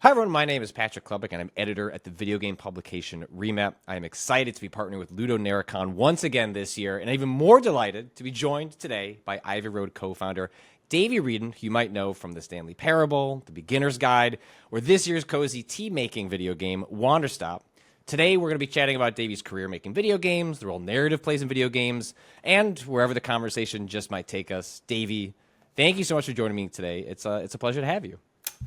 Hi everyone, my name is Patrick Klepek and I'm editor at the video game publication Remap. I am excited to be partnering with LudoNarraCon once again this year, and even more delighted to be joined today by Ivy Road co-founder Davey Wreden, who you might know from the Stanley Parable, the Beginner's Guide, or this year's cozy tea-making video game Wanderstop. Today we're going to be chatting about Davey's career making video games, the role narrative plays in video games, and wherever the conversation just might take us. Davey, thank you so much for joining me today. It's a pleasure to have you.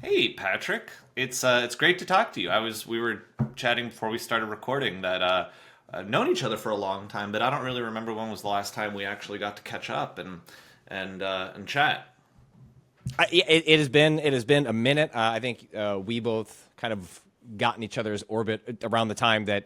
Hey, Patrick. It's great to talk to you. We were chatting before we started recording that I've known each other for a long time, but I don't really remember when was the last time we actually got to catch up and chat. It has been a minute. I think we both kind of got in each other's orbit around the time that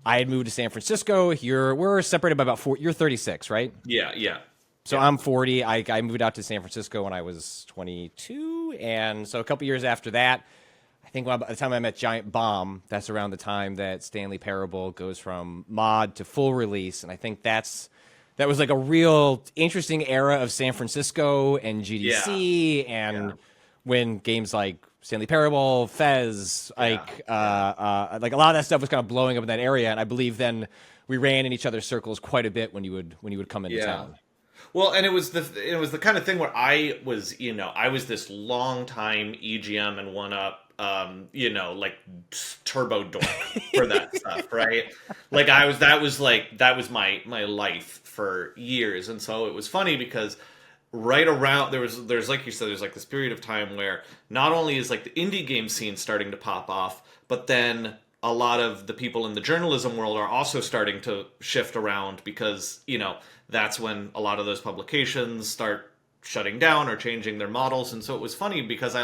I had moved to San Francisco. We're separated by about 4. You're 36, right? Yeah. So I'm 40. I moved out to San Francisco when I was 22, and so a couple years after that, I think by the time I met Giant Bomb, that's around the time that Stanley Parable goes from mod to full release, and I think that was like a real interesting era of San Francisco and GDC, and when games like Stanley Parable, Fez, like a lot of that stuff was kind of blowing up in that area, and I believe then we ran in each other's circles quite a bit when you would come into town. Well, and it was the kind of thing where I was this long time EGM and 1-up, like turbo dork for that stuff, right? Like that was my life for years, and so it was funny because right around there's like you said, there's like this period of time where not only is like the indie game scene starting to pop off, but then a lot of the people in the journalism world are also starting to shift around because, that's when a lot of those publications start shutting down or changing their models. And so it was funny because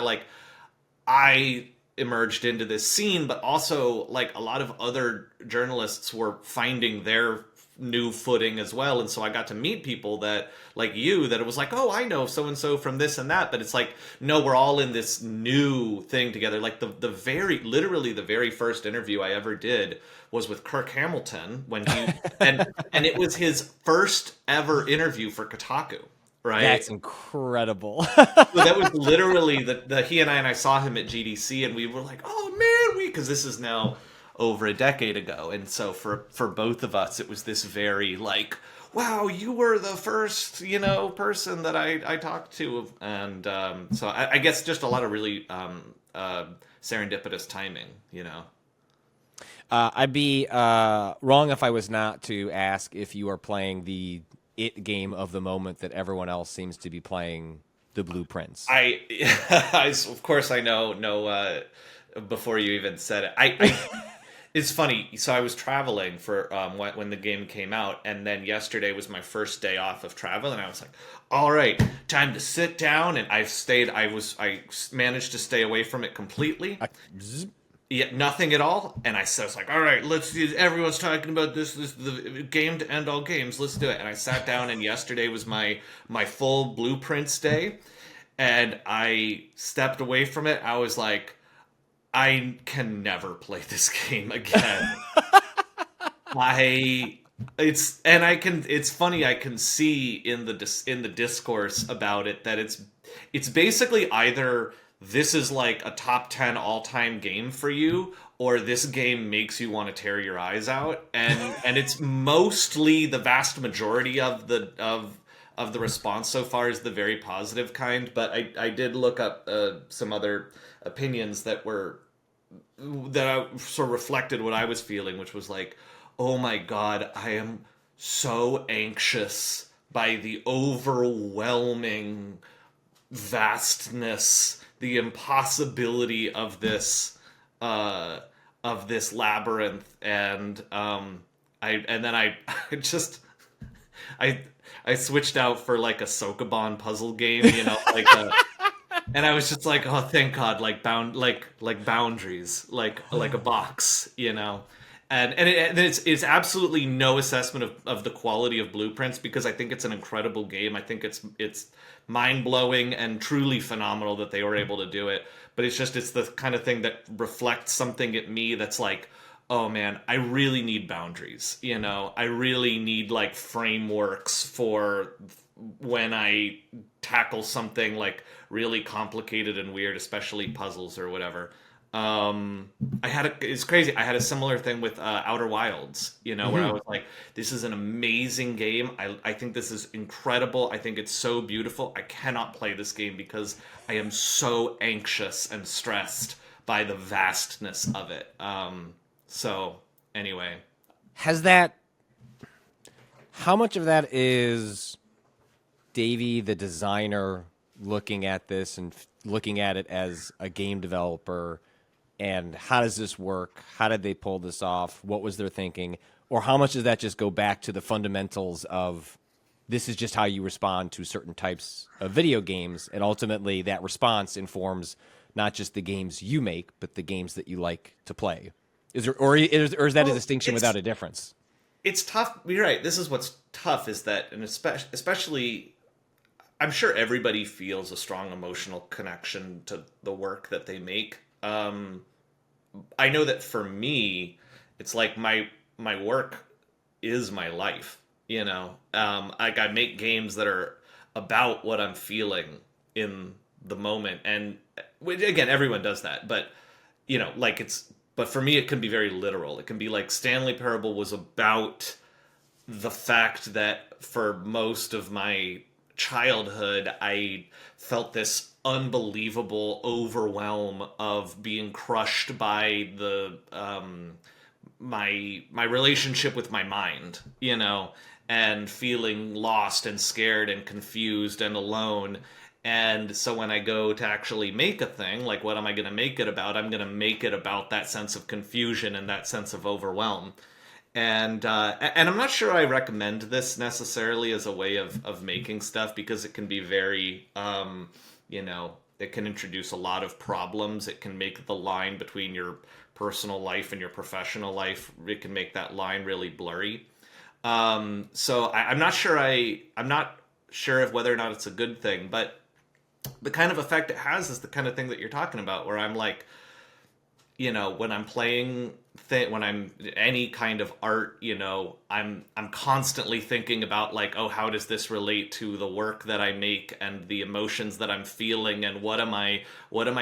I emerged into this scene, but also like a lot of other journalists were finding their new footing as well. And so I got to meet people that like you, that it was like, oh, I know so-and-so from this and that, but it's like, no, we're all in this new thing together. Like literally the very first interview I ever did was with Kirk Hamilton when he, and it was his first ever interview for Kotaku. Right. That's incredible. So that was literally he and I saw him at GDC and we were like, oh man, because this is now over a decade ago. And so for both of us, it was this very like, wow, you were the first, person that I talked to. And so I guess just a lot of really serendipitous timing, I'd be wrong if I was not to ask if you are playing the it game of the moment that everyone else seems to be playing, the Blueprints. Of course I know before you even said it. It's funny. So I was traveling for when the game came out, and then yesterday was my first day off of travel, and I was like, "All right, time to sit down." And I managed to stay away from it completely. Yeah, nothing at all. And I was like, "All right, let's do. Everyone's talking about this the game to end all games. Let's do it." And I sat down, and yesterday was my full Blueprints day, and I stepped away from it. I was like, I can never play this game again. It's funny, I can see in the discourse about it that it's basically either this is like a top 10 all-time game for you, or this game makes you want to tear your eyes out, and it's mostly the vast majority of the response so far is the very positive kind. But I did look up some other opinions that sort of reflected what I was feeling, which was like, oh my god, I am so anxious by the overwhelming vastness, the impossibility of this labyrinth, and I switched out for like a Sokoban puzzle game, like a. And I was just like, oh, thank God, like boundaries, like a box, And it's absolutely no assessment of the quality of Blueprints, because I think it's an incredible game. I think it's mind blowing and truly phenomenal that they were able to do it. But it's the kind of thing that reflects something at me that's like, oh man, I really need boundaries. I really need like frameworks for when I tackle something like really complicated and weird, especially puzzles or whatever. It's crazy. I had a similar thing with Outer Wilds, where I Hmm. was like, this is an amazing game. I think this is incredible. I think it's so beautiful. I cannot play this game because I am so anxious and stressed by the vastness of it. So anyway, Has that? How much of that is Davey, the designer, looking at this and looking at it as a game developer? And how does this work? How did they pull this off? What was their thinking? Or how much does that just go back to the fundamentals of this is just how you respond to certain types of video games, and ultimately that response informs not just the games you make, but the games that you like to play? Is there, or is that a well, distinction it's without a difference? it's tough. You're right. This is what's tough is that, and especially, I'm sure everybody feels a strong emotional connection to the work that they make. I know that for me, it's like my work is my life. Like I make games that are about what I'm feeling in the moment, and again, everyone does that, but like but for me, it can be very literal. It can be like Stanley Parable was about the fact that for most of my childhood, I felt this unbelievable overwhelm of being crushed by the my relationship with my mind, and feeling lost and scared and confused and alone. And so when I go to actually make a thing, like what am I going to make it about? I'm going to make it about that sense of confusion and that sense of overwhelm. And I'm not sure I recommend this necessarily as a way of making stuff because it can be very it can introduce a lot of problems. It can make the line between your personal life and your professional life, it can make that line really blurry. So I'm not sure I'm not sure of whether or not it's a good thing, but the kind of effect it has is the kind of thing that you're talking about, where I'm like, when I'm playing when I'm any kind of art, I'm constantly thinking about like, oh, how does this relate to the work that I make and the emotions that I'm feeling, and what am I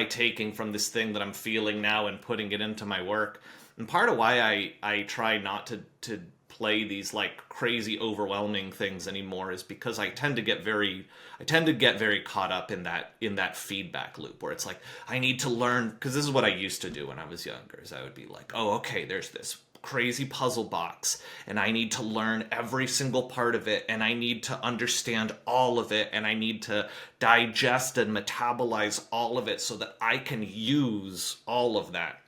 taking from this thing that I'm feeling now and putting it into my work. And part of why I try not to play these like crazy overwhelming things anymore is because I tend to get very caught up in that feedback loop where it's like I need to learn, because this is what I used to do when I was younger, is I would be like, oh, okay, there's this crazy puzzle box and I need to learn every single part of it and I need to understand all of it and I need to digest and metabolize all of it so that I can use all of that.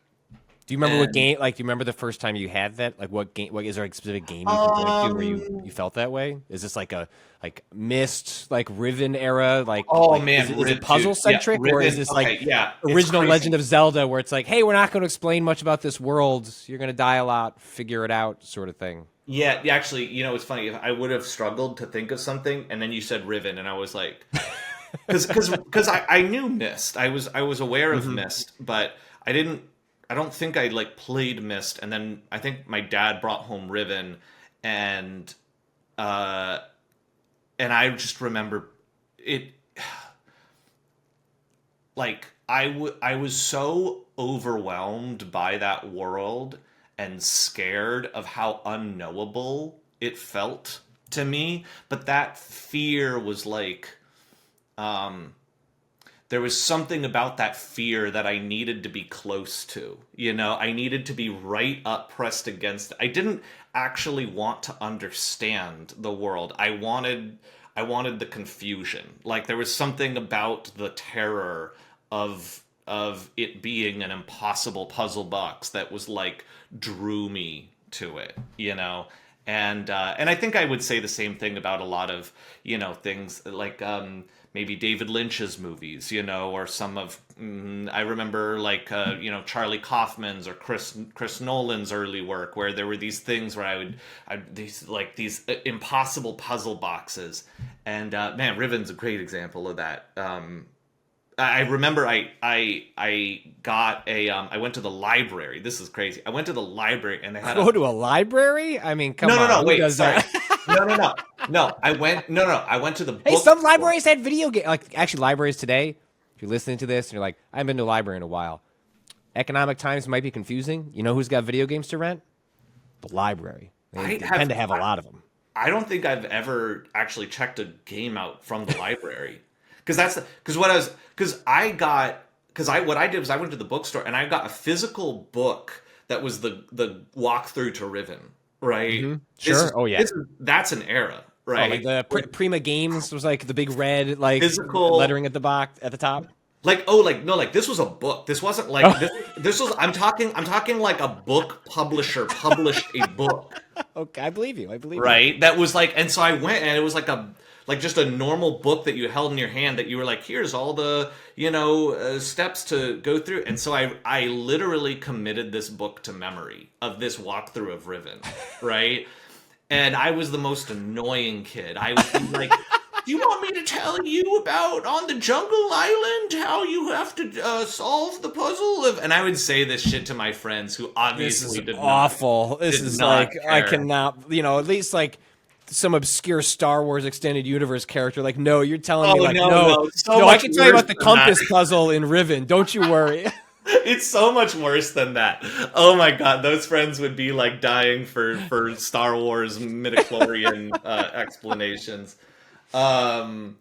Do you remember what And game? Like, do you remember the first time you had that? Like, what game? What is there a specific game you can point to where you um felt that way? Is this like a like Mist, like Riven era? oh Like man, is it puzzle dude, yeah, centric, or is Riven. this like Okay, yeah, it's original crazy. Legend of Zelda, where it's like, hey, we're not going to explain much about this world. You're going to die a lot. Figure it out, sort of thing. Yeah, yeah, actually, it's funny. If I would have struggled to think of something, and then you said Riven, and I was like, because I knew Mist. I was aware of Hmm. Mist, but I didn't. I don't think I like played Mist, and then I think my dad brought home Riven, and uh, and I just remember it. Like I was so overwhelmed by that world and scared of how unknowable it felt to me, but that fear was like um there was something about that fear that I needed to be close to. I needed to be right up pressed against it. I didn't actually want to understand the world. I wanted the confusion. Like there was something about the terror of it being an impossible puzzle box that was like drew me to it. And I think I would say the same thing about a lot of things like maybe David Lynch's movies, or some of I remember like Charlie Kaufman's or Chris Nolan's early work, where there were these things where these impossible puzzle boxes, and man, Riven's a great example of that. I remember I got I went to the library. This is crazy. I went to the library and they had a Go to a library? I mean, come no, no, on, no. who Wait, does sorry. that? No, no, no, no. I went. No, no. I went to the Hey, some bookstore. libraries had video game. Like, actually, libraries today. If you're listening to this and you're like, I haven't been to a library in a while. economic times might be confusing, you know who's got video games to rent? The library. They tend to have a lot of them. I don't think I've ever actually checked a game out from the library because what I did was I went to the bookstore and I got a physical book that was the walkthrough to Riven, right? Mm-hmm. Sure. That's an era, right? Oh, like the Prima Games was like the big red like physical lettering at the box at the top. This was a book. This wasn't like this was I'm talking like a book publisher published a book. Okay, I believe you. Right? That was like, and so I went and it was like just a normal book that you held in your hand that you were like, here's all the, steps to go through. And so I literally committed this book to memory of this walkthrough of Riven, right? And I was the most annoying kid. I would be like, do you want me to tell you about on the jungle island how you have to solve the puzzle of? And I would say this shit to my friends who obviously did awful. Not, this did is not like care. I cannot, at least like some obscure Star Wars extended universe character. Like, no, you're telling me like no, I can tell you about the compass puzzle in Riven. Don't you worry. It's so much worse than that. Oh my god, those friends would be like dying for Star Wars midichlorian explanations. No,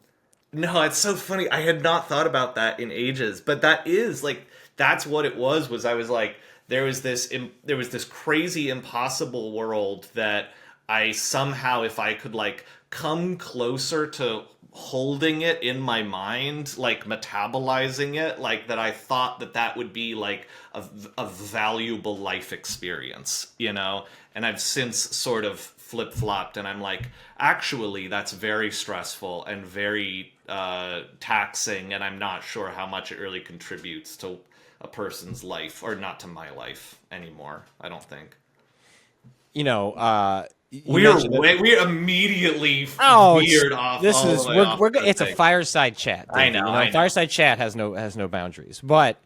it's so funny. I had not thought about that in ages, but that's what it was I was like, there was this crazy impossible world that I somehow, if I could like come closer to holding it in my mind, like metabolizing it, like that I thought that would be like a valuable life experience, and I've since sort of flip-flopped and I'm like, actually that's very stressful and very taxing, and I'm not sure how much it really contributes to a person's life, or not to my life anymore, I don't think. We immediately veered off. It's a fireside chat. I know. Fireside chat has no boundaries. But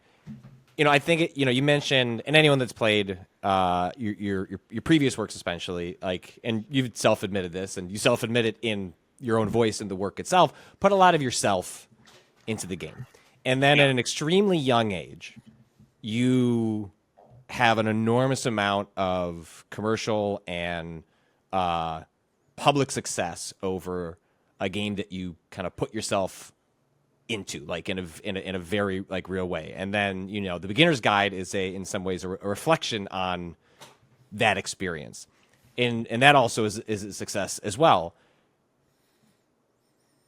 I think you mentioned, and anyone that's played your previous works especially, like, and you've self-admitted this, and you self-admitted in your own voice in the work itself, put a lot of yourself into the game, and then at an extremely young age, you have an enormous amount of commercial and public success over a game that you kind of put yourself into, like in a very like real way. And then the beginner's guide is in some ways a reflection on that experience, and that also is a success as well.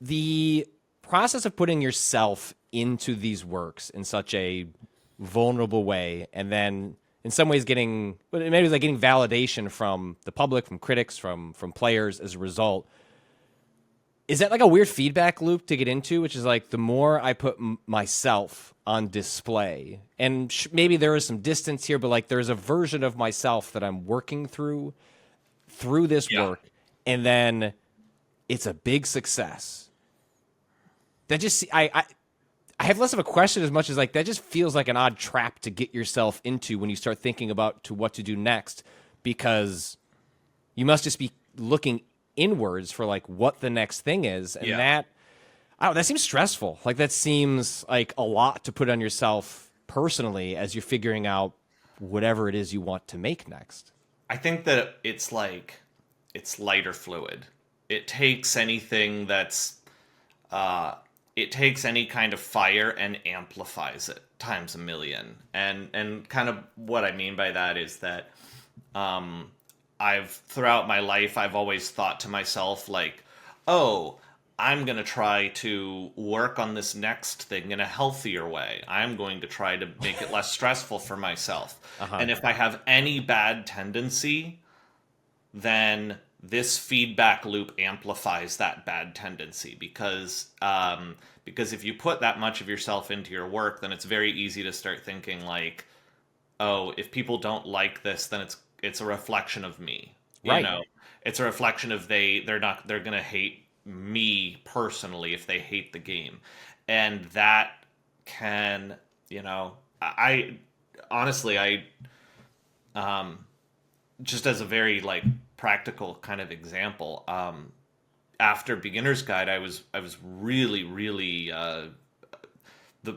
The process of putting yourself into these works in such a vulnerable way, and then in some ways getting validation from the public, from critics, from players as a result. Is that like a weird feedback loop to get into, which is like the more I put myself on display, and maybe there is some distance here, but like there's a version of myself that I'm working through this work, and then it's a big success. That just I have less of a question as much as like that just feels like an odd trap to get yourself into when you start thinking about what to do next, because you must just be looking inwards for like what the next thing is, and that seems stressful. Like that seems like a lot to put on yourself personally as you're figuring out whatever it is you want to make next. I think that it's lighter fluid. It takes anything that's it takes any kind of fire and amplifies it times a million. And kind of what I mean by that is that throughout my life, I've always thought to myself like, oh, I'm going to try to work on this next thing in a healthier way. I'm going to try to make it less stressful for myself. And if I have any bad tendency, then this feedback loop amplifies that bad tendency, because if you put that much of yourself into your work, then it's very easy to start thinking like, oh, if people don't like this, then it's a reflection of me. Right. It's a reflection of they're going to hate me personally if they hate the game. And that can, I honestly, just as a very like practical kind of example, after Beginner's Guide, I was really, really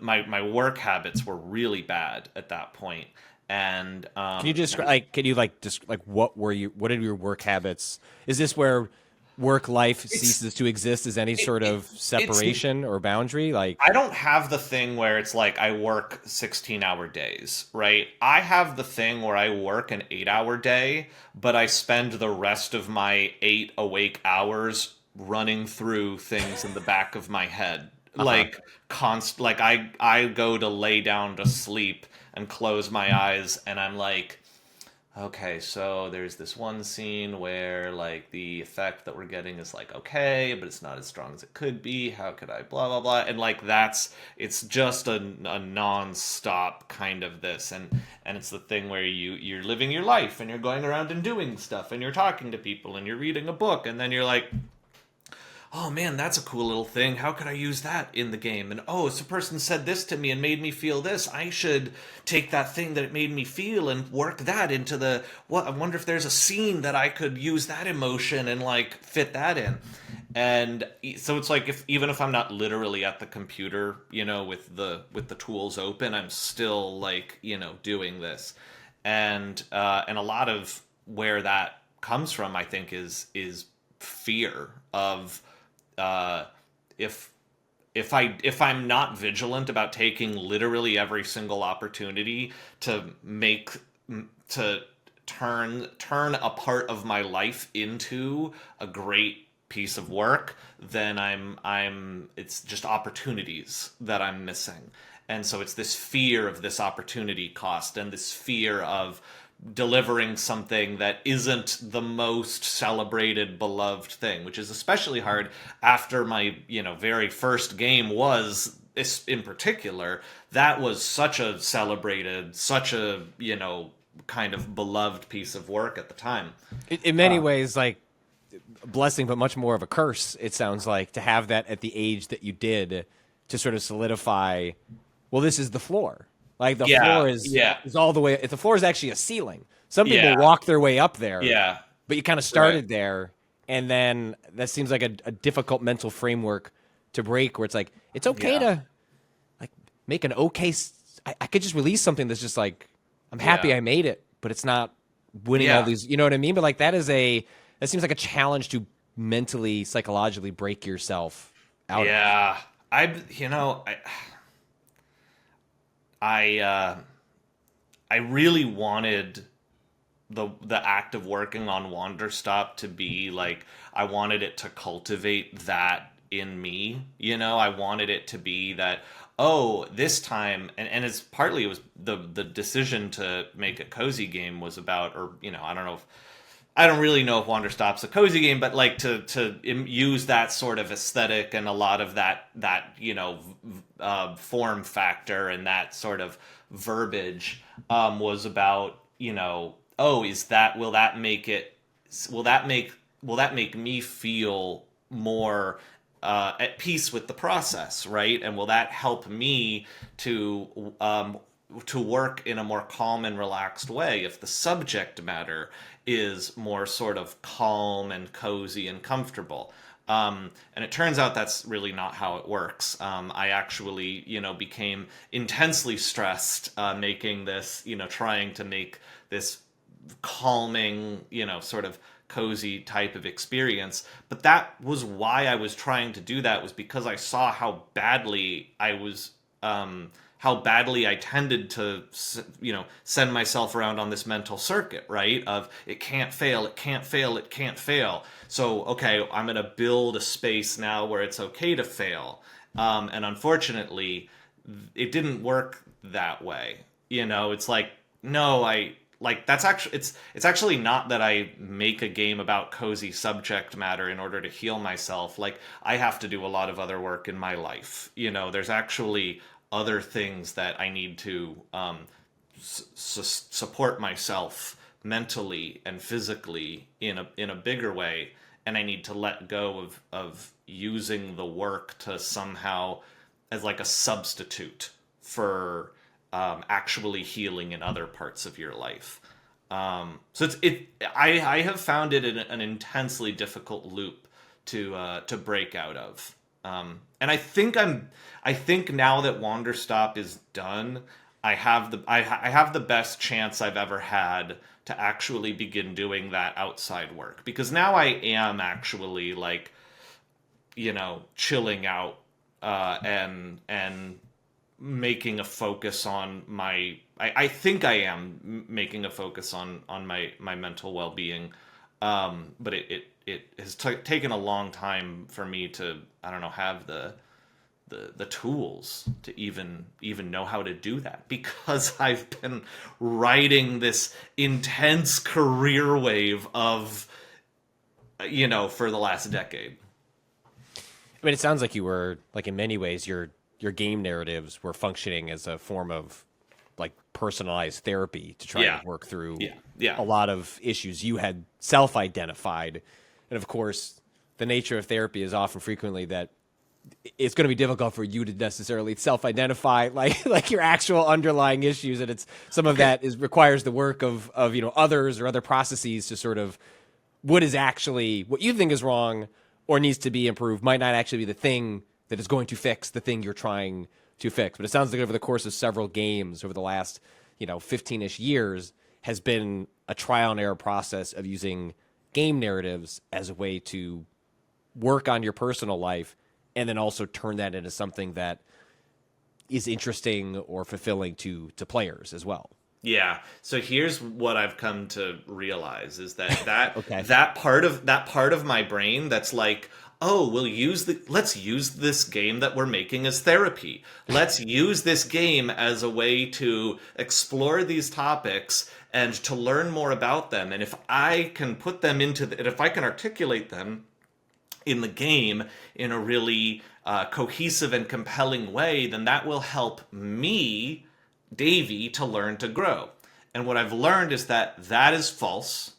my work habits were really bad at that point. And Can you just what are your work habits? Is this where work life ceases to exist as any sort of it's separation or boundary? Like, I don't have the thing where it's like I work 16-hour days, right? I have the thing where I work an 8-hour day, but I spend the rest of my 8 awake hours running through things in the back of my head. uh-huh. Like I go to lay down to sleep and close my eyes and I'm like, okay, so there's this one scene where like the effect that we're getting is like okay, but it's not as strong as it could be. How could I blah blah blah? And like it's just a non-stop kind of this, and it's the thing where you're living your life and you're going around and doing stuff and you're talking to people and you're reading a book and then you're like, oh man, that's a cool little thing. How could I use that in the game? And oh, this person said this to me and made me feel this. I should take that thing that it made me feel and work that into I wonder if there's a scene that I could use that emotion and like fit that in. And so it's like even if I'm not literally at the computer, with the tools open, I'm still like, doing this. And a lot of where that comes from, I think, is fear of if I'm not vigilant about taking literally every single opportunity to turn a part of my life into a great piece of work, then it's just opportunities that I'm missing. And so it's this fear of this opportunity cost and this fear of delivering something that isn't the most celebrated, beloved thing, which is especially hard after my, very first game was, in particular, that was such a celebrated, such a, kind of beloved piece of work at the time. In many ways, like a blessing, but much more of a curse, it sounds like, to have that at the age that you did to sort of solidify, well, this is the floor. Like the floor is all the way. If the floor is actually a ceiling, some people walk their way up there. Yeah, but you kind of started there, and then that seems like a difficult mental framework to break. Where it's like it's okay to like make an okay. I could just release something that's just like I'm happy I made it, but it's not winning all these. You know what I mean? But like that seems like a challenge to mentally, psychologically break yourself out. Yeah, I really wanted the act of working on Wanderstop to be like, I wanted it to cultivate that in me. I wanted it to be that, oh, this time, and it's partly it was the decision to make a cozy game was about, or I don't really know if Wanderstop's a cozy game, but like to use that sort of aesthetic and a lot of that form factor and that sort of verbiage was about, oh, will that make me feel more at peace with the process, right? And will that help me to work in a more calm and relaxed way if the subject matter is more sort of calm and cozy and comfortable? And it turns out that's really not how it works. I actually, became intensely stressed making this, trying to make this calming, sort of cozy type of experience. But that was why I was trying to do that, was because I saw how badly I tended to, send myself around on this mental circuit, right? Of it can't fail, it can't fail, it can't fail. So, okay, I'm going to build a space now where it's okay to fail. And unfortunately, it didn't work that way. It's like, no, that's actually, it's actually not that I make a game about cozy subject matter in order to heal myself. Like, I have to do a lot of other work in my life. There's actually other things that I need to support myself mentally and physically in a bigger way, and I need to let go of using the work to somehow as like a substitute for actually healing in other parts of your life. So I have found it an intensely difficult loop to break out of. And I think now that Wanderstop is done, I have the best chance I've ever had to actually begin doing that outside work, because now I am actually like, chilling out, and making a focus on my. I think I am making a focus on my mental well being, but it has taken a long time for me to, I don't know, have the tools to even know how to do that, because I've been riding this intense career wave of, for the last decade. I mean, it sounds like you were, like, in many ways, your game narratives were functioning as a form of, like, personalized therapy to try Yeah. to work through Yeah. a lot of issues you had self-identified. And of course, the nature of therapy is often frequently that it's going to be difficult for you to necessarily self-identify like your actual underlying issues, and it's some of that requires the work of others or other processes to sort of what is actually what you think is wrong or needs to be improved might not actually be the thing that is going to fix the thing you're trying to fix. But it sounds like over the course of several games over the last 15-ish years has been a trial and error process of using game narratives as a way to work on your personal life and then also turn that into something that is interesting or fulfilling to players as well. Yeah. So here's what I've come to realize is that Okay. that part of my brain that's like, oh, let's use this game that we're making as therapy. Let's use this game as a way to explore these topics and to learn more about them. And if I can put them if I can articulate them in the game in a really cohesive and compelling way, then that will help me, Davey, to learn to grow. And what I've learned is that is false,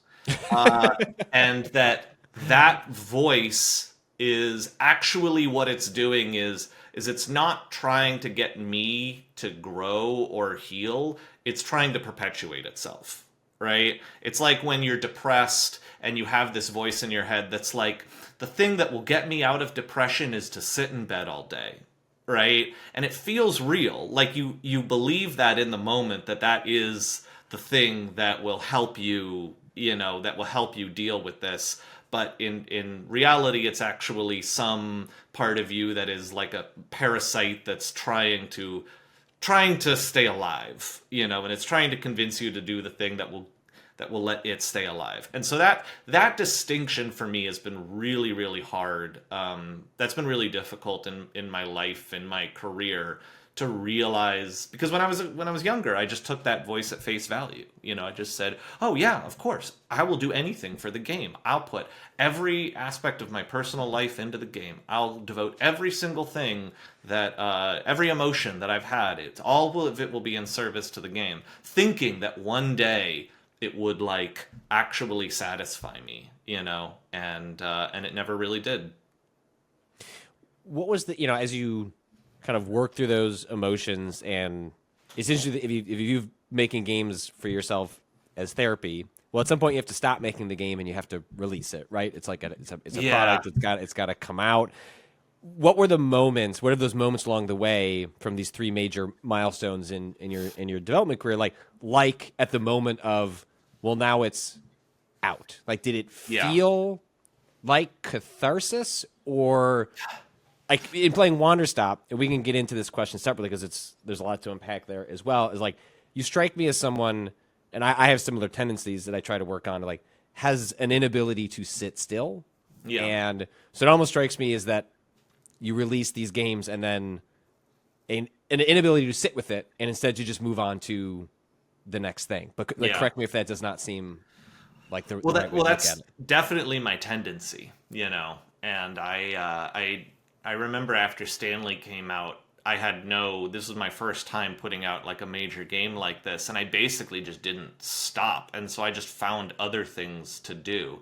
and that voice is actually what it's doing is it's not trying to get me to grow or heal. It's trying to perpetuate itself, right? It's like when you're depressed and you have this voice in your head that's like, the thing that will get me out of depression is to sit in bed all day, right? And it feels real. Like you believe that in the moment that is the thing that will help you, that will help you deal with this. But in reality, it's actually some part of you that is like a parasite that's trying to stay alive, and it's trying to convince you to do the thing that will let it stay alive. And so that distinction for me has been really, really hard. That's been really difficult in my life, in my career, to realize, because when I was younger, I just took that voice at face value. I just said, oh yeah, of course, I will do anything for the game. I'll put every aspect of my personal life into the game. I'll devote every single thing every emotion that I've had. All of it will be in service to the game, thinking that one day it would like actually satisfy me, and it never really did. What was the as you kind of work through those emotions, and essentially if you're making games for yourself as therapy, well, at some point you have to stop making the game and you have to release it, right? It's like it's a product. It's got to come out. What are those moments along the way from these three major milestones in your development career, like at the moment of, well, now it's out? Like, did it feel like catharsis, or like in playing Wanderstop? And we can get into this question separately because there's a lot to unpack there as well. Is like, you strike me as someone, and I have similar tendencies that I try to work on, like has an inability to sit still. Yeah. And so it almost strikes me as that you release these games and then an inability to sit with it, and instead you just move on to the next thing. But correct me if that does not seem like the right way to look that's at it. definitely my tendency, And I remember after Stanley came out, this was my first time putting out like a major game like this, and I basically just didn't stop, and so I just found other things to do.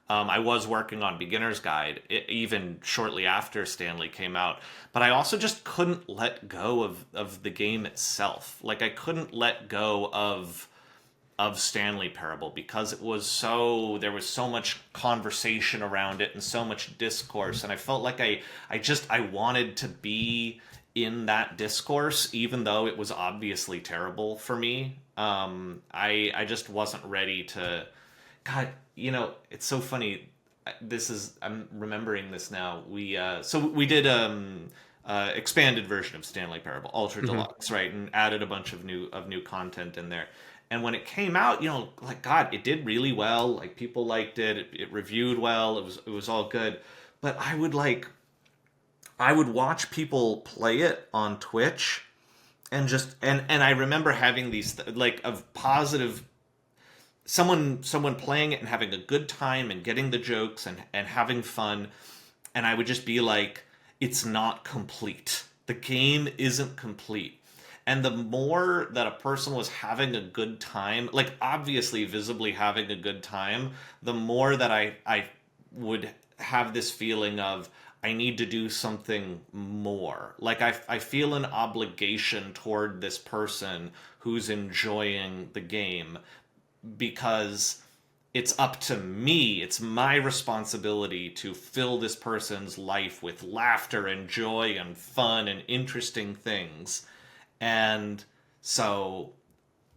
I was working on Beginner's Guide even shortly after Stanley came out, but I also just couldn't let go of the game itself. Like, I couldn't let go of of Stanley Parable, because there was so much conversation around it and so much discourse, and I felt like I wanted to be in that discourse, even though it was obviously terrible for me. I just wasn't ready to. God, it's so funny. I'm remembering this now. We did expanded version of Stanley Parable, Ultra Deluxe, right, and added a bunch of new content in there. And when it came out, like, God, it did really well. Like, people liked it. It reviewed well. It was all good. But I would watch people play it on Twitch, and I remember having these like of positive someone playing it and having a good time and getting the jokes and having fun, and I would just be like, it's not complete. The game isn't complete. And the more that a person was having a good time, like obviously visibly having a good time, the more that I would have this feeling of, I need to do something more. Like I feel an obligation toward this person who's enjoying the game, because it's up to me. It's my responsibility to fill this person's life with laughter and joy and fun and interesting things. And so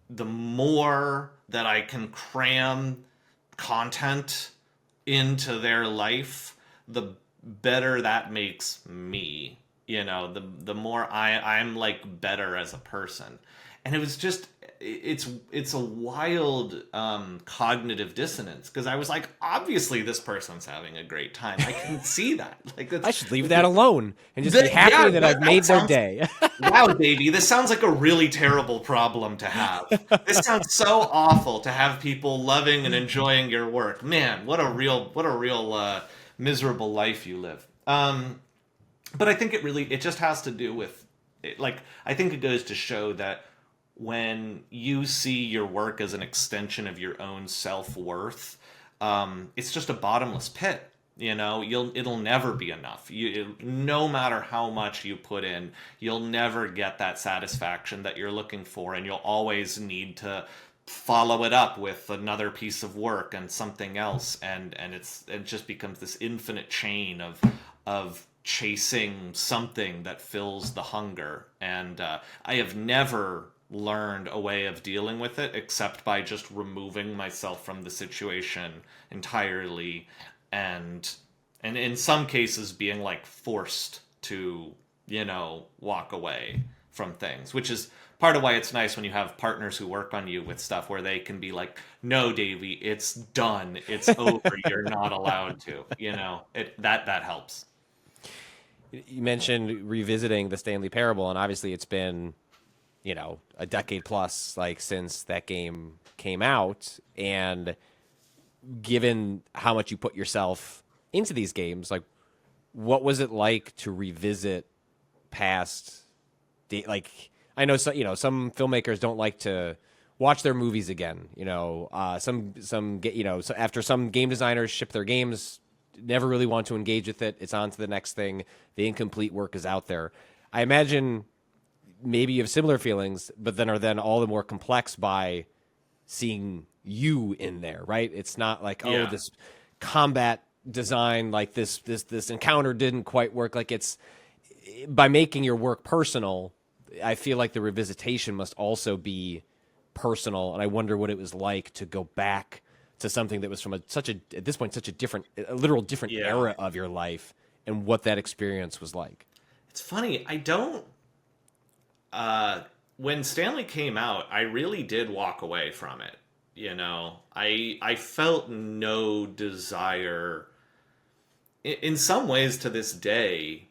the more that I can cram content into their life, the better that makes me. The more I'm like better as a person. And it was just, it's a wild cognitive dissonance, because I was like, obviously this person's having a great time. I can see that. Like, I should leave that alone and just be happy that I've made their day. Wow, Davey, this sounds like a really terrible problem to have. This sounds so awful, to have people loving and enjoying your work. Man, what a real miserable life you live. But I think it just has to do with, I think it goes to show that when you see your work as an extension of your own self-worth, it's just a bottomless pit. It'll never be enough. No matter how much you put in, you'll never get that satisfaction that you're looking for, and you'll always need to follow it up with another piece of work and something else, and it just becomes this infinite chain of chasing something that fills the hunger. And I have never learned a way of dealing with it except by just removing myself from the situation entirely, and in some cases being like forced to walk away from things, which is part of why it's nice when you have partners who work on you with stuff, where they can be like, no, Davey, it's done, it's over, you're not allowed to. That helps. You mentioned revisiting the Stanley Parable, and obviously it's been a decade plus, like, since that game came out. And given how much you put yourself into these games, like, what was it like to revisit past I know some filmmakers don't like to watch their movies again. So after some game designers ship their games, never really want to engage with it. It's on to the next thing. The incomplete work is out there. I imagine maybe you have similar feelings, but then are all the more complex by seeing you in there, right? It's not like, this combat design, like this encounter didn't quite work. Like, it's by making your work personal. I feel like the revisitation must also be personal, and I wonder what it was like to go back to something that was from at this point such a literal different era of your life, and what that experience was like. It's funny. I don't. When Stanley came out, I really did walk away from it. I felt no desire. In some ways, to this day,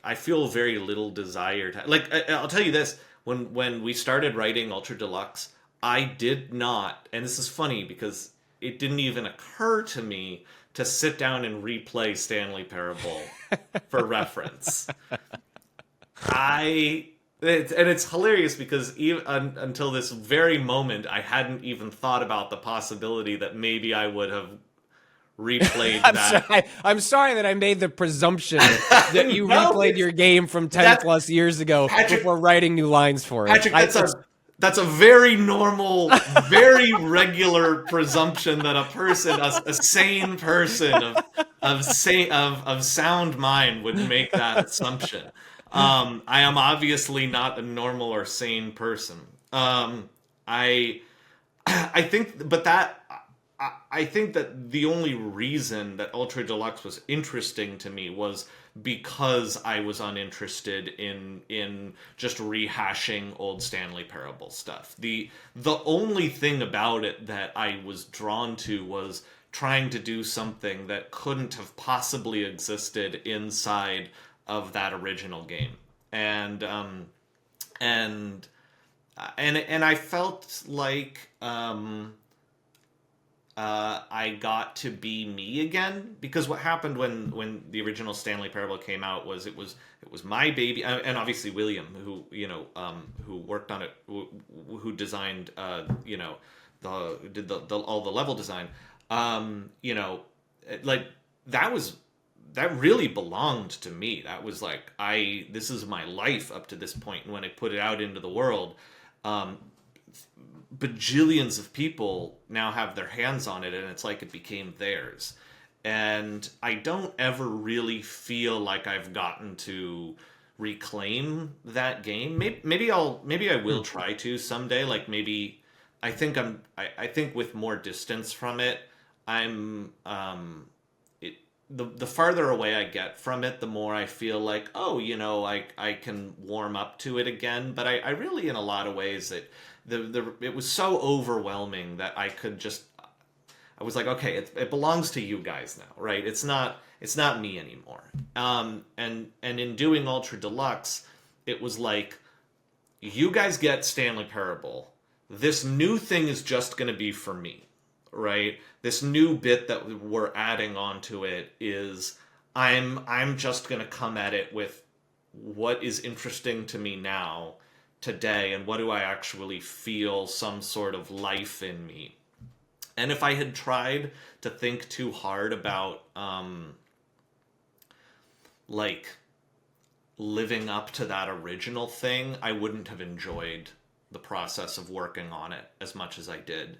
I feel very little desire to. I'll tell you this: when we started writing Ultra Deluxe, I did not, and this is funny because it didn't even occur to me to sit down and replay Stanley Parable for reference. It's hilarious because even until this very moment, I hadn't even thought about the possibility that maybe I would have replayed that. I'm sorry that I made the presumption that you replayed your game from 10 plus years ago before writing new lines for it. Patrick, That's a very normal, very regular presumption that a person, a sane person of sound mind would make that assumption. I am obviously not a normal or sane person. I I think, but that I think that the only reason that Ultra Deluxe was interesting to me was because I was uninterested in just rehashing old Stanley Parable stuff. The only thing about it that I was drawn to was trying to do something that couldn't have possibly existed inside of that original game. And and I felt like I got to be me again, because what happened when the original Stanley Parable came out was it was my baby, and obviously William, who who worked on it, who designed did the all the level design, like that really belonged to me. That was like, this is my life up to this point, and when I put it out into the world, bajillions of people now have their hands on it, and it's like it became theirs. And I don't ever really feel like I've gotten to reclaim that game. Maybe I will try to someday. Like, maybe I think with more distance from it, I'm the farther away I get from it, the more I feel like, I can warm up to it again. But I really, in a lot of ways, it was so overwhelming that I was like, okay, it belongs to you guys now, right? It's not me anymore. And in doing Ultra Deluxe, it was like, you guys get Stanley Parable. This new thing is just going to be for me, right? This new bit that we're adding onto it is, I'm just going to come at it with what is interesting to me now, today, and what do I actually feel some sort of life in me. And if I had tried to think too hard about like living up to that original thing, I wouldn't have enjoyed the process of working on it as much as I did,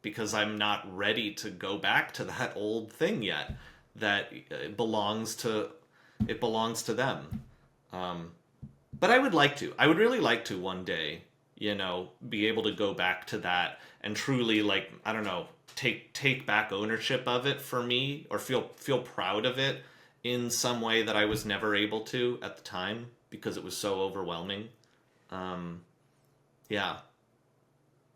because I'm not ready to go back to that old thing yet. That it belongs to them. But I would like to. I would really like to one day, be able to go back to that and truly, like, I don't know, take back ownership of it for me, or feel proud of it in some way that I was never able to at the time because it was so overwhelming. Yeah.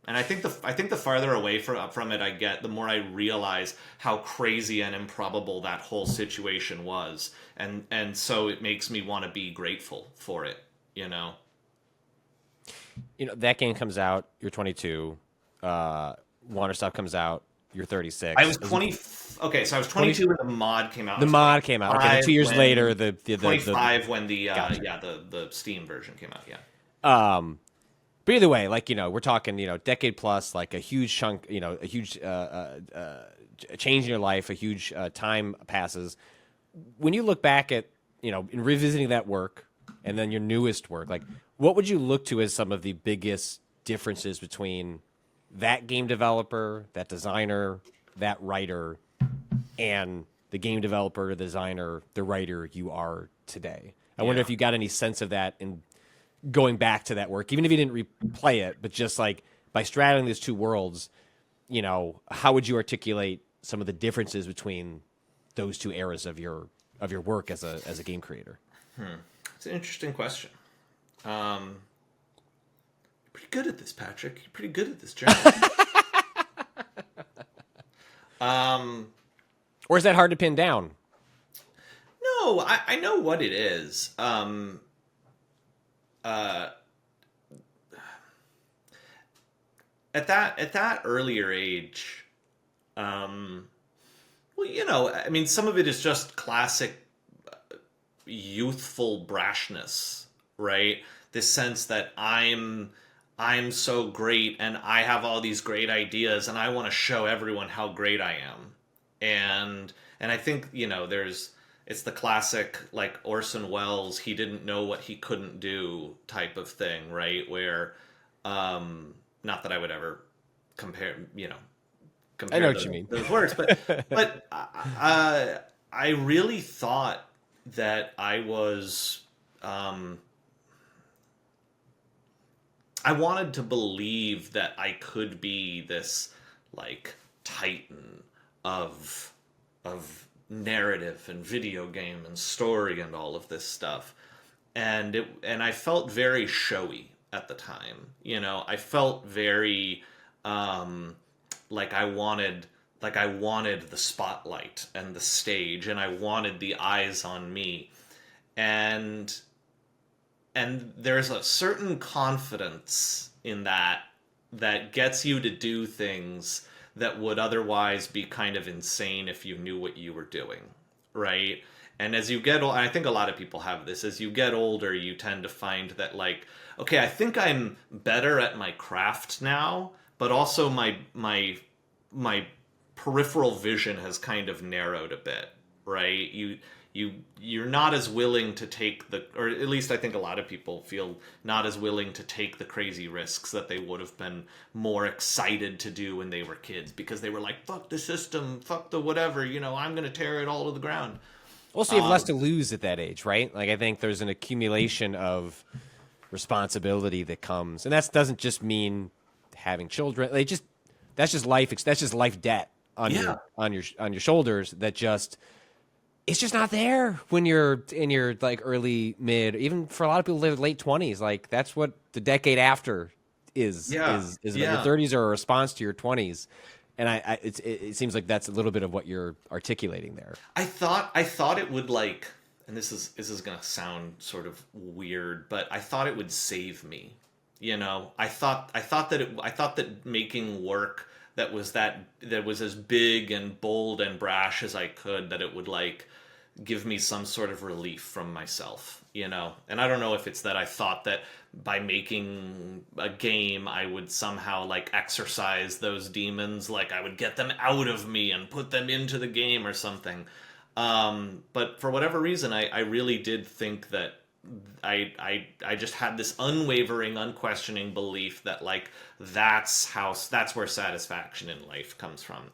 And I think the farther away from it I get, the more I realize how crazy and improbable that whole situation was, and so it makes me want to be grateful for it. That game comes out, you're 22. Wanderstop comes out, you're 36. I was 20. Okay, so I was 22 when the mod came out. The mod came out. Okay, then 2 years later, the 25 when the gotcha. the Steam version came out. Yeah. But either way, like, we're talking, decade plus, like a huge chunk, a huge change in your life, a huge time passes. When you look back at, in revisiting that work and then your newest work, like, what would you look to as some of the biggest differences between that game developer, that designer, that writer, and the game developer, the designer, the writer you are today? I wonder if you got any sense of that in going back to that work, even if you didn't replay it, but just like by straddling these two worlds, how would you articulate some of the differences between those two eras of your work as a game creator? It's an interesting question. You're pretty good at this, Patrick. You're pretty good at this job. Or is that hard to pin down? No, I know what it is. At that earlier age, I mean, some of it is just classic youthful brashness, right? This sense that I'm so great and I have all these great ideas and I want to show everyone how great I am. And I think, there's it's the classic like Orson Welles, he didn't know what he couldn't do type of thing, right? Where not that I would ever compare, I know compare what you mean. those words, but I really thought that I wanted to believe that I could be this like titan of narrative and video game and story and all of this stuff. And I felt very showy at the time. I felt very um like I wanted the spotlight and the stage, and I wanted the eyes on me. And there's a certain confidence in that gets you to do things that would otherwise be kind of insane if you knew what you were doing, right? And as you get old, I think a lot of people have this, as you get older, you tend to find that, like, okay, I think I'm better at my craft now, but also my peripheral vision has kind of narrowed a bit, right? You're not as willing to take or at least I think a lot of people feel not as willing to take the crazy risks that they would have been more excited to do when they were kids, because they were like, fuck the system, fuck the whatever, I'm going to tear it all to the ground. Also, you have less to lose at that age, right? Like, I think there's an accumulation of responsibility that comes, and that doesn't just mean having children. That's just life. That's just life debt on your shoulders. It's just not there when you're in your like early mid. Even for a lot of people, live late 20s. Like, that's what the decade after is. Is that your 30s are a response to your 20s. And it seems like that's a little bit of what you're articulating there. I thought it would, like, and this is gonna sound sort of weird, but I thought it would save me. I thought that making work that was as big and bold and brash as I could, that it would like give me some sort of relief from myself, And I don't know if it's that I thought that by making a game I would somehow like exorcise those demons, like I would get them out of me and put them into the game or something. But for whatever reason, I really did think that I just had this unwavering, unquestioning belief that like that's where satisfaction in life comes from.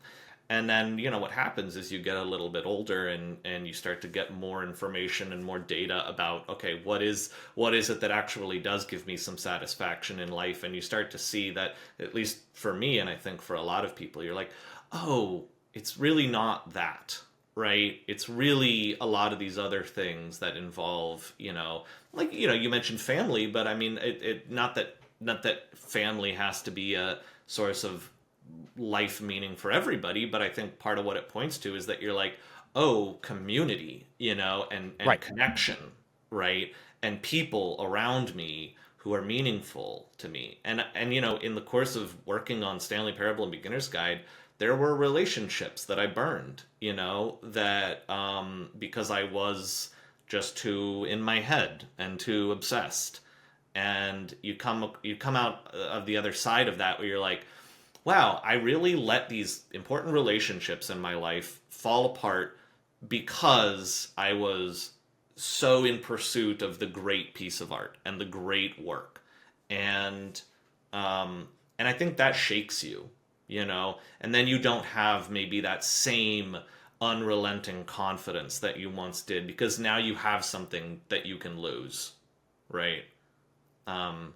And then, what happens is you get a little bit older and you start to get more information and more data about, okay, what is it that actually does give me some satisfaction in life? And you start to see that, at least for me, and I think for a lot of people, you're like, oh, it's really not that, right? It's really a lot of these other things that involve, like, you mentioned family, but I mean, not that family has to be a source of life meaning for everybody, but I think part of what it points to is that you're like, oh, community, and Right. connection, right? And people around me who are meaningful to me. And in the course of working on Stanley Parable and Beginner's Guide, there were relationships that I burned, that because I was just too in my head and too obsessed. And you come out of the other side of that where you're like, wow, I really let these important relationships in my life fall apart because I was so in pursuit of the great piece of art and the great work. And I think that shakes you, and then you don't have maybe that same unrelenting confidence that you once did, because now you have something that you can lose, right? And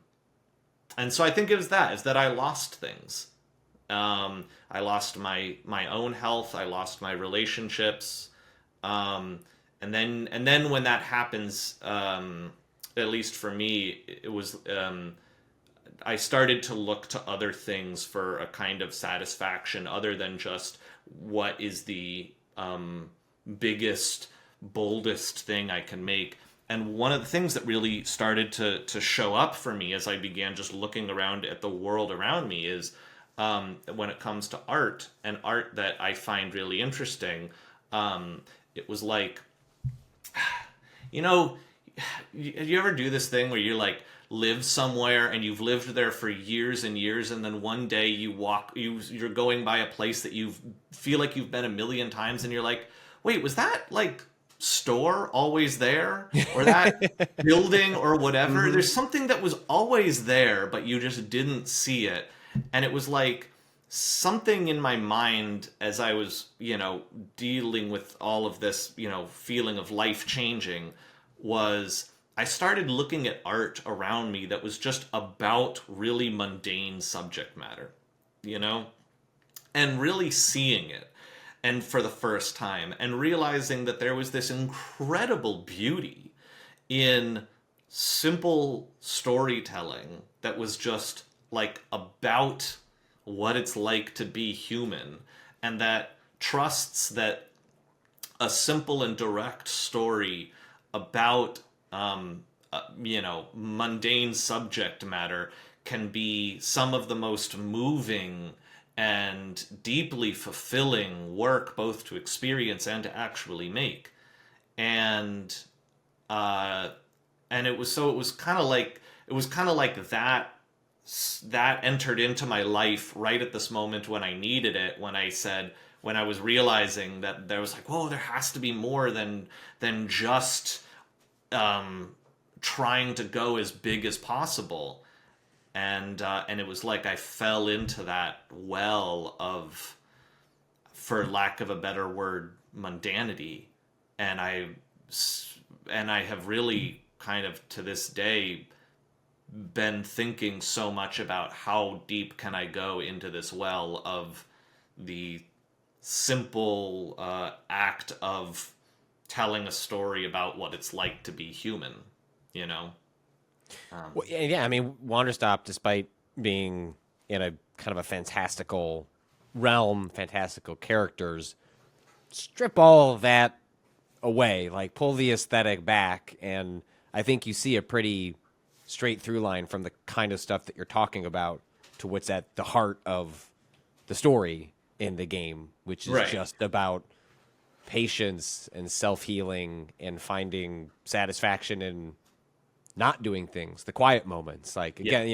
so I think is that I lost things. I lost my own health. I lost my relationships. And then when that happens, at least for me, it was, I started to look to other things for a kind of satisfaction other than just what is the biggest, boldest thing I can make. And one of the things that really started to show up for me as I began just looking around at the world around me is, when it comes to art and art that I find really interesting, it was like, you ever do this thing where you like live somewhere and you've lived there for years and years, and then one day you're going by a place that you feel like you've been a million times, and you're like, wait, was that like store always there, or that building or whatever. There's something that was always there, but you just didn't see it. And it was like something in my mind as I was, dealing with all of this, feeling of life changing, was I started looking at art around me that was just about really mundane subject matter, and really seeing it, and for the first time, and realizing that there was this incredible beauty in simple storytelling that was just like about what it's like to be human, and that trusts that a simple and direct story about mundane subject matter can be some of the most moving and deeply fulfilling work, both to experience and to actually make. And and it was kind of like that entered into my life right at this moment when I needed it, when I was realizing that there was like, whoa, there has to be more than just trying to go as big as possible. And it was like I fell into that well of, for lack of a better word, mundanity. And I have really kind of to this day been thinking so much about how deep can I go into this well of the simple act of telling a story about what it's like to be human, Well, yeah, I mean, Wanderstop, despite being in a kind of a fantastical realm, fantastical characters, strip all of that away, like pull the aesthetic back, and I think you see a pretty straight through line from the kind of stuff that you're talking about to what's at the heart of the story in the game, which is Right. just about patience and self-healing and finding satisfaction in not doing things, the quiet moments. Like, again,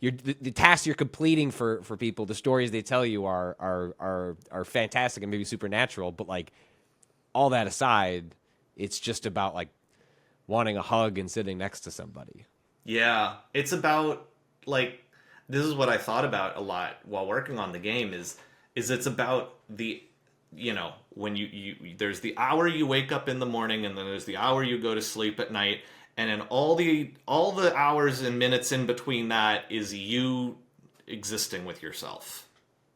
the tasks you're completing for people, the stories they tell you are fantastic and maybe supernatural, but like all that aside, it's just about like wanting a hug and sitting next to somebody. Yeah, it's about, like, this is what I thought about a lot while working on the game, is it's about the, when you there's the hour you wake up in the morning, and then there's the hour you go to sleep at night, and then all the hours and minutes in between that is you existing with yourself,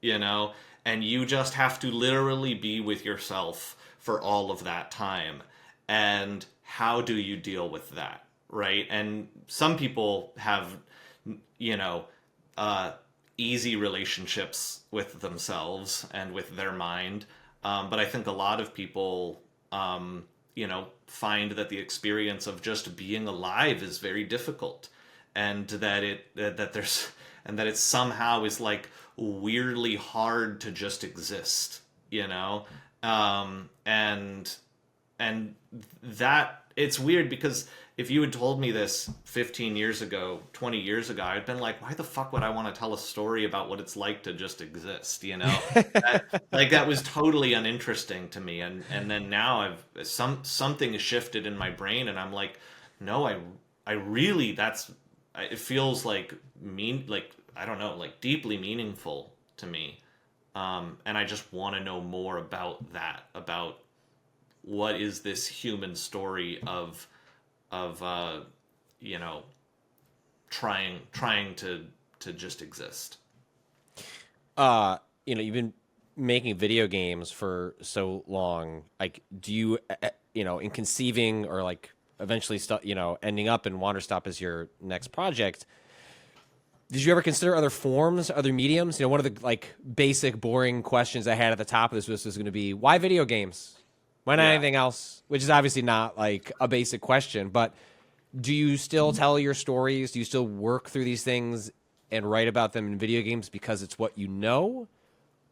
and you just have to literally be with yourself for all of that time. And how do you deal with that, right? And some people have, easy relationships with themselves and with their mind, but I think a lot of people, find that the experience of just being alive is very difficult, and that it somehow is like weirdly hard to just exist, and that it's weird, because if you had told me this 15 years ago, 20 years ago, I'd been like, why the fuck would I want to tell a story about what it's like to just exist, that was totally uninteresting to me. And then now something has shifted in my brain, and I'm like, no, I really, it feels like I don't know, like deeply meaningful to me. And I just want to know more about that, about what is this human story of trying to just exist. You've been making video games for so long. Like, do you, in conceiving or like eventually, ending up in Wanderstop as your next project, did you ever consider other forms, other mediums? One of the like basic, boring questions I had at the top of this was going to be, why video games? Why not anything else? Which is obviously not like a basic question, but do you still tell your stories? Do you still work through these things and write about them in video games because it's what you know,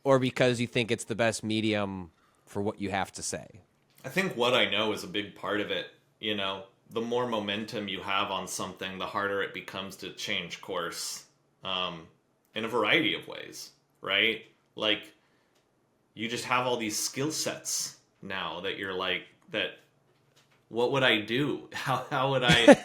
or because you think it's the best medium for what you have to say? I think what I know is a big part of it. The more momentum you have on something, the harder it becomes to change course, in a variety of ways, right? Like, you just have all these skill sets now that you're like, that what would I do? How would I?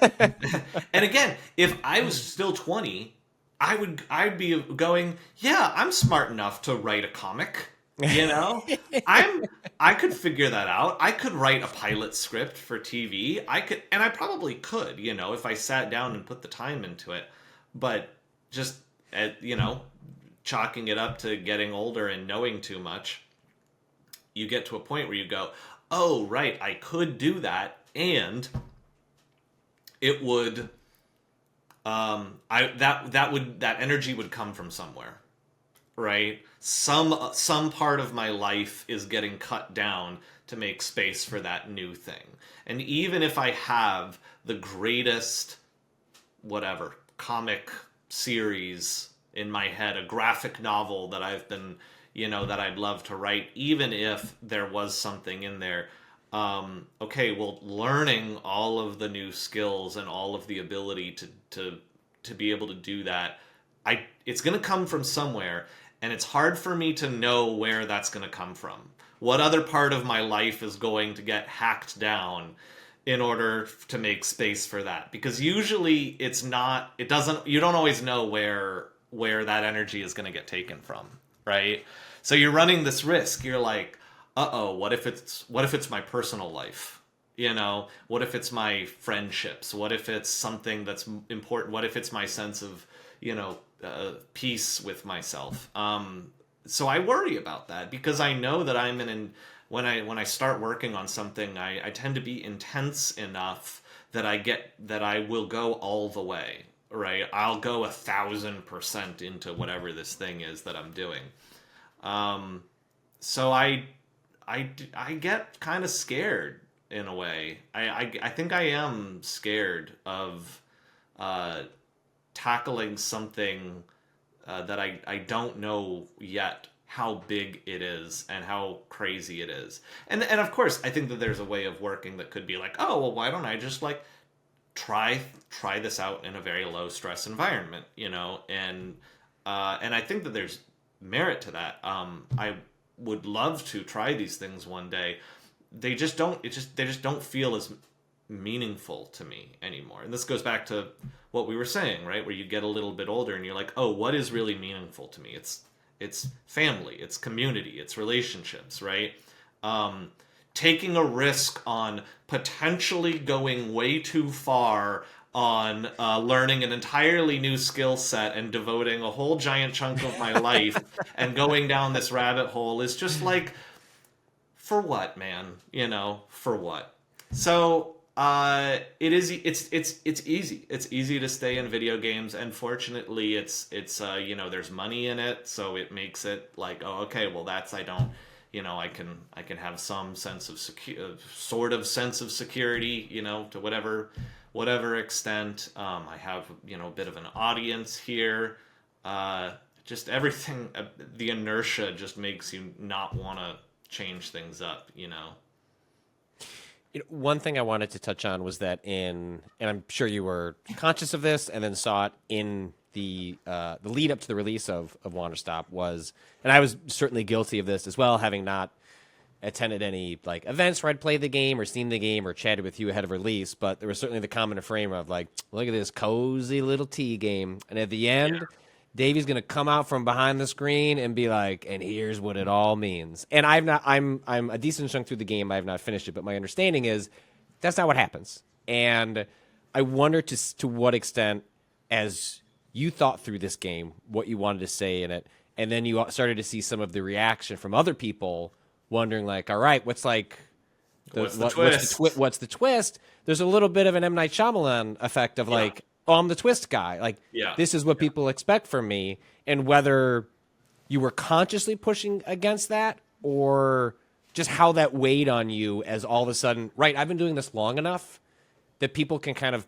And again, if I was still 20, I'd be going, yeah, I'm smart enough to write a comic. You know, I could figure that out. I could write a pilot script for TV. And I probably could, if I sat down and put the time into it. But just, chalking it up to getting older and knowing too much, you get to a point where you go, oh, right, I could do that, and it would, that energy would come from somewhere, right? Some part of my life is getting cut down to make space for that new thing. And even if I have the greatest, whatever, comic series in my head, a graphic novel that I've been, that I'd love to write, even if there was something in there, okay, well, learning all of the new skills and all of the ability to be able to do that, it's going to come from somewhere, and it's hard for me to know where that's going to come from. What other part of my life is going to get hacked down in order to make space for that? Because usually you don't always know where that energy is going to get taken from, right? So you're running this risk. You're like, uh-oh, what if it's my personal life? What if it's my friendships? What if it's something that's important? What if it's my sense of, peace with myself? So I worry about that, because I know that when I start working on something, I tend to be intense enough that I will go all the way, right? I'll go 1,000% into whatever this thing is that I'm doing. So I get kind of scared in a way. I think I am scared of tackling something that I don't know yet how big it is and how crazy it is. And of course, I think that there's a way of working that could be like, oh, well, why don't I just like try this out in a very low stress environment, and I think that there's merit to that. I would love to try these things one day. They just don't feel as meaningful to me anymore. And this goes back to what we were saying, right? Where you get a little bit older and you're like, oh, what is really meaningful to me? It's family, it's community, it's relationships, right? Taking a risk on potentially going way too far on learning an entirely new skill set and devoting a whole giant chunk of my life and going down this rabbit hole is just like, for what, man? For what? So it's easy. It's easy to stay in video games, and fortunately it's there's money in it, so it makes it like, oh, okay, well, I can have some sense of sort of sense of security, to whatever extent. I have, a bit of an audience here. Just everything, the inertia just makes you not want to change things up, One thing I wanted to touch on was that and I'm sure you were conscious of this and then saw it in the lead up to the release of Wanderstop was, and I was certainly guilty of this as well, having not attended any like events where I'd played the game or seen the game or chatted with you ahead of release, but there was certainly the common frame of like, look at this cozy little T game, and at the end, yeah, Davey's gonna come out from behind the screen and be like, and here's what it all means. And I'm a decent chunk through the game. I have not finished it, but my understanding is that's not what happens. And I wonder to what extent, as you thought through this game, what you wanted to say in it, and then you started to see some of the reaction from other people wondering like, all right, what's the twist? What's the twist? There's a little bit of an M. Night Shyamalan effect of like, oh, I'm the twist guy. Like, this is what people expect from me. And whether you were consciously pushing against that or just how that weighed on you as all of a sudden, right, I've been doing this long enough that people can kind of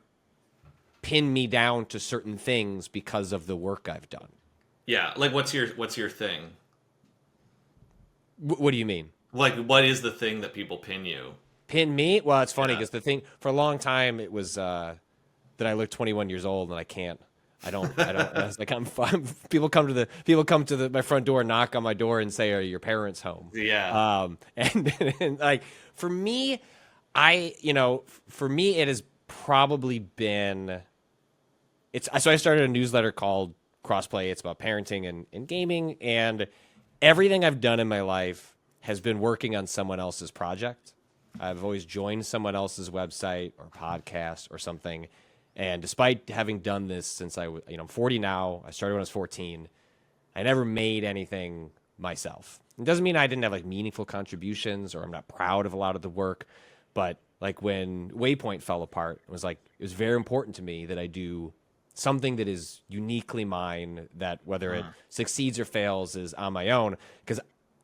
pin me down to certain things because of the work I've done. Yeah. Like, what's your thing? What do you mean? Like, what is the thing that people pin you? Pin me? Well, it's funny because the thing for a long time it was that I look 21 years old and I don't. It's like people come to my front door, knock on my door, and say, "Are your parents home?" Yeah. And like for me, For me, it has probably been. So I started a newsletter called Crossplay. It's about parenting and gaming, and everything I've done in my life has been working on someone else's project. I've always joined someone else's website or podcast or something. And despite having done this since I'm 40 now, I started when I was 14. I never made anything myself. It doesn't mean I didn't have like meaningful contributions or I'm not proud of a lot of the work, but like when Waypoint fell apart, it was very important to me that I do something that is uniquely mine, that whether it succeeds or fails is on my own. Because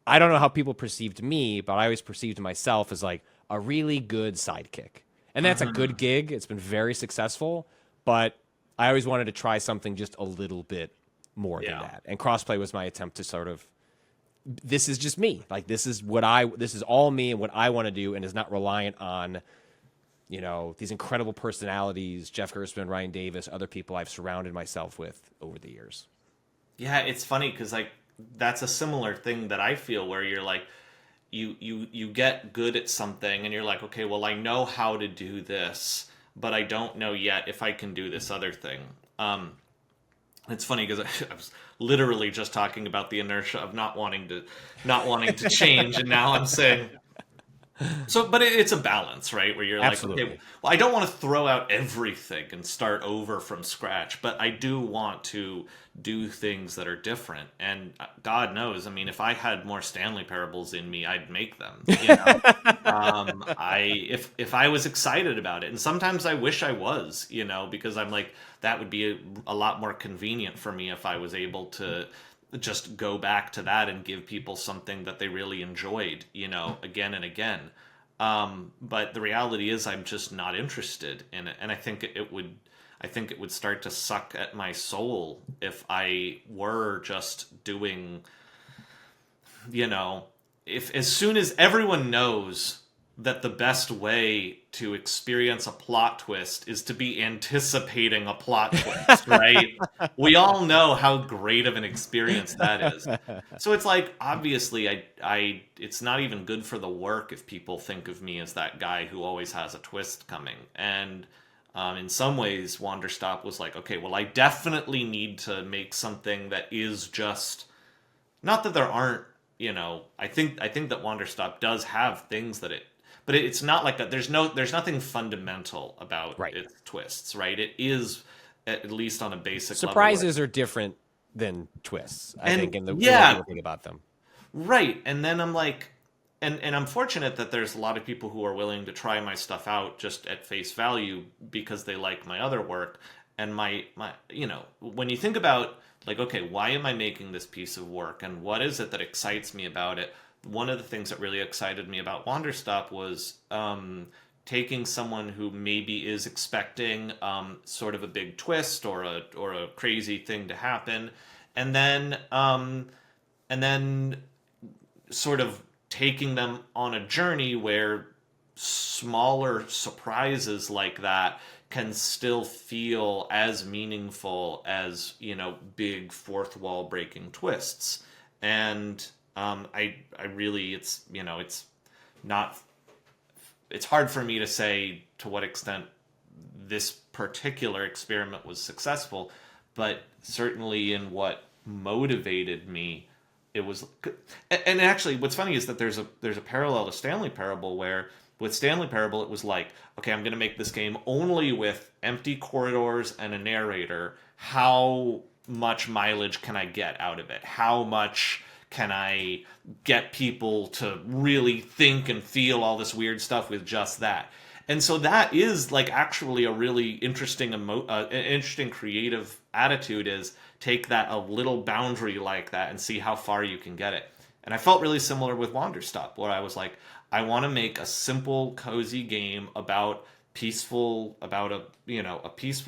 I don't know how people perceived me, but I always perceived myself as like a really good sidekick. And that's a good gig. It's been very successful, but I always wanted to try something just a little bit more than that. And Crossplay was my attempt to sort of, this is just me. Like this is all me and what I want to do, and is not reliant on, these incredible personalities, Jeff Gerstmann, Ryan Davis, other people I've surrounded myself with over the years. Yeah, it's funny because like that's a similar thing that I feel, where you're like, you get good at something and you're like, okay, well, I know how to do this, but I don't know yet if I can do this other thing. It's funny because I was literally just talking about the inertia of not wanting to change, and now I'm saying. So, but it's a balance, right? Where you're Absolutely. like, okay, well, I don't want to throw out everything and start over from scratch, but I do want to do things that are different. And God knows, I mean, if I had more Stanley Parables in me, I'd make them. If I was excited about it, and sometimes I wish I was, because I'm like, that would be a lot more convenient for me if I was able to just go back to that and give people something that they really enjoyed, again and again. But the reality is I'm just not interested in it. And I think it would start to suck at my soul if I were just doing, if as soon as everyone knows that the best way to experience a plot twist is to be anticipating a plot twist, right? We all know how great of an experience that is. So it's like, obviously, it's not even good for the work if people think of me as that guy who always has a twist coming. And in some ways, Wanderstop was like, okay, well, I definitely need to make something that is just, not that there aren't, I think that Wanderstop does have things that but it's not like that. There's nothing fundamental about its twists, right? It is, at least on a basic surprises level, are different than twists, I think, in the way people think about them. Right. And then I'm like, and I'm fortunate that there's a lot of people who are willing to try my stuff out just at face value because they like my other work. And my when you think about like, okay, why am I making this piece of work and what is it that excites me about it? One of the things that really excited me about Wanderstop was taking someone who maybe is expecting sort of a big twist or a crazy thing to happen, and then sort of taking them on a journey where smaller surprises like that can still feel as meaningful as big fourth wall breaking twists. And I really, it's hard for me to say to what extent this particular experiment was successful, but certainly in what motivated me, it was. And actually, what's funny is that there's a parallel to Stanley Parable, where with Stanley Parable, it was like, okay, I'm going to make this game only with empty corridors and a narrator. How much mileage can I get out of it? How much can I get people to really think and feel all this weird stuff with just that? And so that is like actually a really interesting, interesting creative attitude, is take that a little boundary like that and see how far you can get it. And I felt really similar with Wanderstop, where I was like, I want to make a simple, cozy game about a peaceful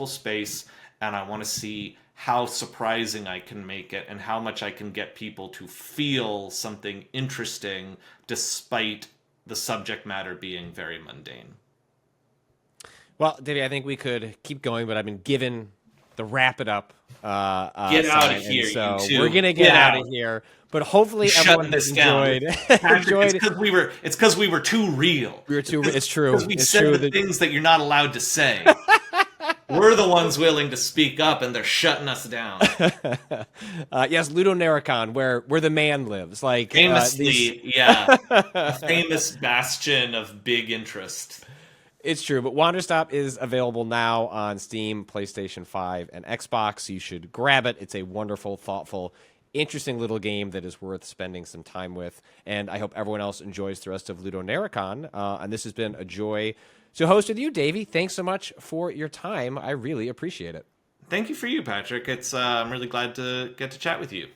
space, and I want to see how surprising I can make it and how much I can get people to feel something interesting despite the subject matter being very mundane. Well, Davey, I think we could keep going, but I've been given the wrap it up. Get out sign. of here, And so you two. we're gonna get out of here. But hopefully everyone has enjoyed. It's because we were too real. We were too. It's true. Because we it's said true the things that you're not allowed to say. We're the ones willing to speak up, and they're shutting us down. Yes, LudoNarraCon, where the man lives, like Famously, a famous bastion of big interest. It's true, but Wanderstop is available now on Steam, PlayStation 5, and Xbox. You should grab it. It's a wonderful, thoughtful, interesting little game that is worth spending some time with. And I hope everyone else enjoys the rest of LudoNarraCon. And this has been a joy to host with you, Davey. Thanks so much for your time. I really appreciate it. Thank you for you, Patrick. I'm really glad to get to chat with you.